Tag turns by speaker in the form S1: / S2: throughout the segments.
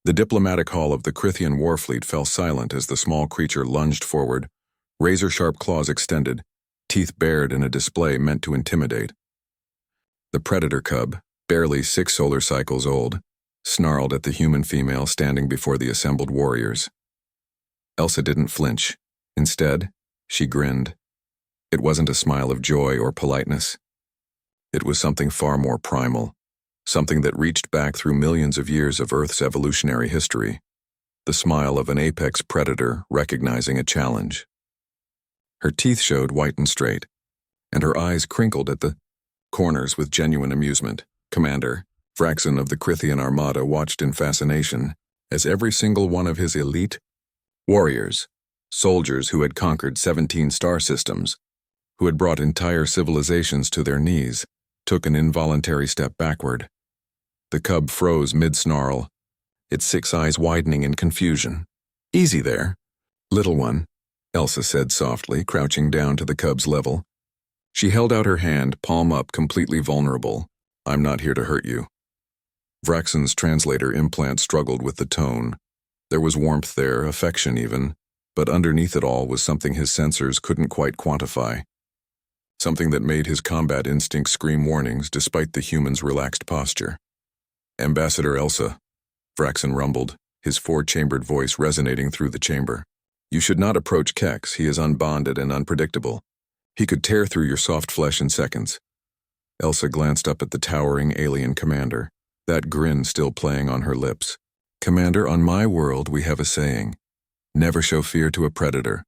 S1: The diplomatic hull of the Crithian warfleet fell silent as the small creature lunged forward, razor-sharp claws extended, teeth bared in a display meant to intimidate. The predator cub, barely 6 solar cycles old, snarled at the human female standing before the assembled warriors. Elsa didn't flinch. Instead, she grinned. It wasn't a smile of joy or politeness. It was something far more primal, something that reached back through millions of years of Earth's evolutionary history, the smile of an apex predator recognizing a challenge. Her teeth showed white and straight, and her eyes crinkled at the corners with genuine amusement. Commander Vraxen of the Crithian Armada watched in fascination as every single one of his elite warriors, soldiers who had conquered 17 star systems, who had brought entire civilizations to their knees, took an involuntary step backward. The cub froze mid-snarl, its 6 eyes widening in confusion. "Easy there, little one," Elsa said softly, crouching down to the cub's level. She held out her hand, palm up, completely vulnerable. "I'm not here to hurt you." Vraxen's translator implant struggled with the tone. There was warmth there, affection even, but underneath it all was something his sensors couldn't quite quantify. Something that made his combat instincts scream warnings despite the human's relaxed posture. "Ambassador Elsa," Vraxen rumbled, his 4-chambered voice resonating through the chamber. "You should not approach Kex. He is unbonded and unpredictable. He could tear through your soft flesh in seconds." Elsa glanced up at the towering alien commander, that grin still playing on her lips. "Commander, on my world we have a saying. Never show fear to a predator.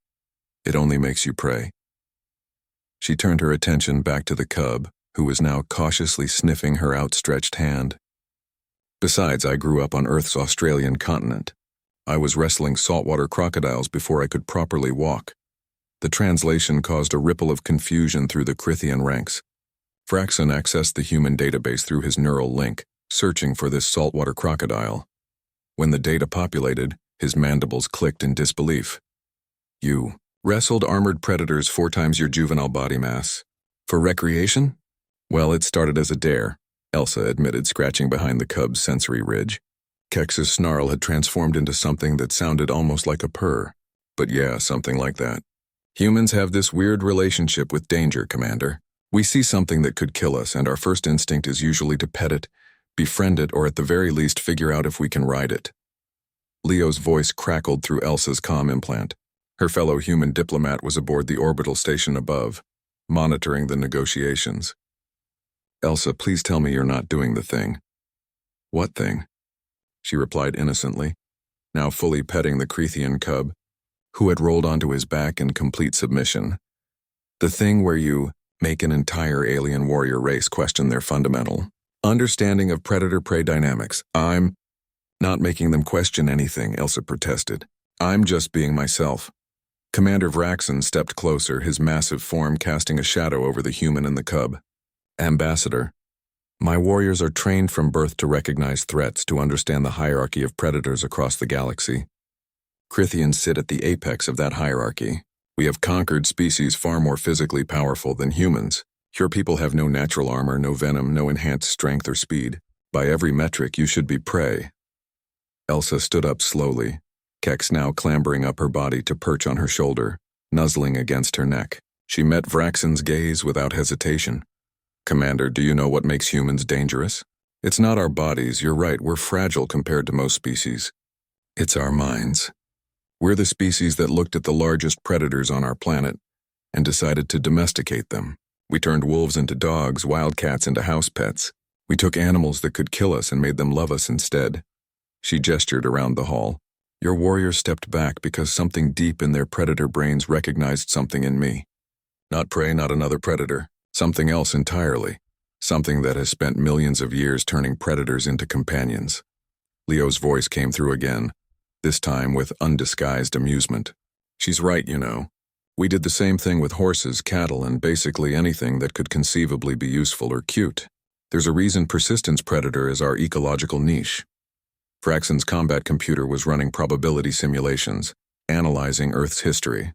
S1: It only makes you prey." She turned her attention back to the cub, who was now cautiously sniffing her outstretched hand. "Besides, I grew up on Earth's Australian continent. I was wrestling saltwater crocodiles before I could properly walk." The translation caused a ripple of confusion through the Crithian ranks. Vraxen accessed the human database through his neural link, searching for this saltwater crocodile. When the data populated, his mandibles clicked in disbelief. "You wrestled armored predators 4 times your juvenile body mass. For recreation?" "Well, it started as a dare," Elsa admitted, scratching behind the cub's sensory ridge. Kex's snarl had transformed into something that sounded almost like a purr. "But yeah, something like that. Humans have this weird relationship with danger, Commander. We see something that could kill us, and our first instinct is usually to pet it, befriend it, or at the very least figure out if we can ride it." Leo's voice crackled through Elsa's comm implant. Her fellow human diplomat was aboard the orbital station above, monitoring the negotiations. "Elsa, please tell me you're not doing the thing." "What thing?" she replied innocently, now fully petting the Crithian cub, who had rolled onto his back in complete submission. "The thing where you make an entire alien warrior race question their fundamental understanding of predator-prey dynamics. I'm not making them question anything," Elsa protested. "I'm just being myself." Commander Vraxen stepped closer, his massive form casting a shadow over the human and the cub. "Ambassador, my warriors are trained from birth to recognize threats, to understand the hierarchy of predators across the galaxy. Crithians sit at the apex of that hierarchy. We have conquered species far more physically powerful than humans. Your people have no natural armor, no venom, no enhanced strength or speed. By every metric, you should be prey." Elsa stood up slowly, Kex now clambering up her body to perch on her shoulder, nuzzling against her neck. She met Vraxen's gaze without hesitation. "Commander, do you know what makes humans dangerous? It's not our bodies, you're right, we're fragile compared to most species. It's our minds. We're the species that looked at the largest predators on our planet and decided to domesticate them. We turned wolves into dogs, wildcats into house pets. We took animals that could kill us and made them love us instead." She gestured around the hall. "Your warriors stepped back because something deep in their predator brains recognized something in me. Not prey, not another predator. Something else entirely. Something that has spent millions of years turning predators into companions." Leo's voice came through again, this time with undisguised amusement. "She's right, you know. We did the same thing with horses, cattle, and basically anything that could conceivably be useful or cute. There's a reason persistence predator is our ecological niche." Vraxen's combat computer was running probability simulations, analyzing Earth's history.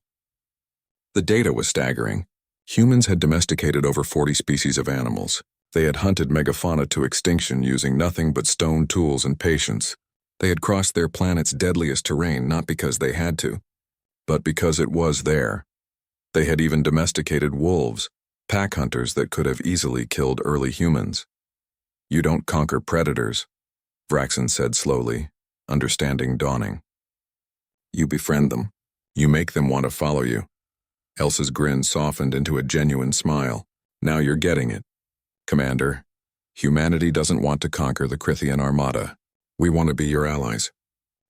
S1: The data was staggering. Humans had domesticated over 40 species of animals. They had hunted megafauna to extinction using nothing but stone tools and patience. They had crossed their planet's deadliest terrain not because they had to, but because it was there. They had even domesticated wolves, pack hunters that could have easily killed early humans. You don't conquer predators, Vraxen said slowly, understanding dawning. You befriend them. You make them want to follow you. Elsa's grin softened into a genuine smile. Now you're getting it. Commander, humanity doesn't want to conquer the Crithian Armada. We want to be your allies.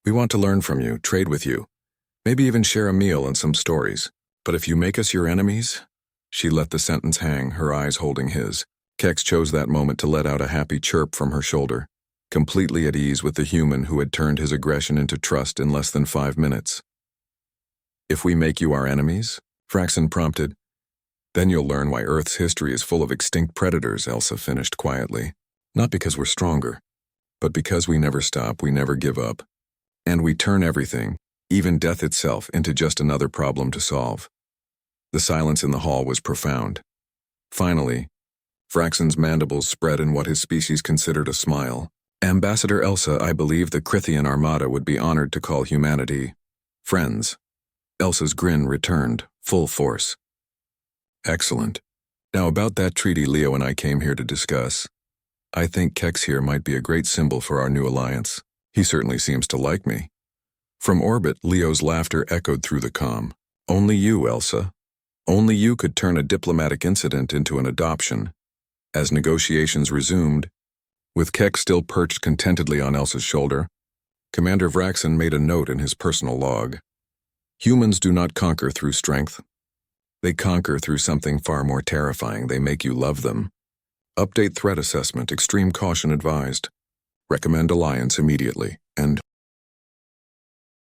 S1: We want to learn from you, trade with you, maybe even share a meal and some stories. But if you make us your enemies... She let the sentence hang, her eyes holding his. Kex chose that moment to let out a happy chirp from her shoulder, completely at ease with the human who had turned his aggression into trust in less than 5 minutes. If we make you our enemies, Vraxen prompted. Then you'll learn why Earth's history is full of extinct predators, Elsa finished quietly. Not because we're stronger, but because we never stop, we never give up. And we turn everything, even death itself, into just another problem to solve. The silence in the hall was profound. Finally, Vraxen's mandibles spread in what his species considered a smile. Ambassador Elsa, I believe the Crithian Armada would be honored to call humanity friends. Elsa's grin returned, full force. Excellent. Now about that treaty Leo and I came here to discuss. I think Kex here might be a great symbol for our new alliance. He certainly seems to like me. From orbit, Leo's laughter echoed through the comm. Only you, Elsa. Only you could turn a diplomatic incident into an adoption. As negotiations resumed, with Kex still perched contentedly on Elsa's shoulder, Commander Vraxen made a note in his personal log. Humans do not conquer through strength. They conquer through something far more terrifying. They make you love them. Update threat assessment. Extreme caution advised. Recommend alliance immediately. And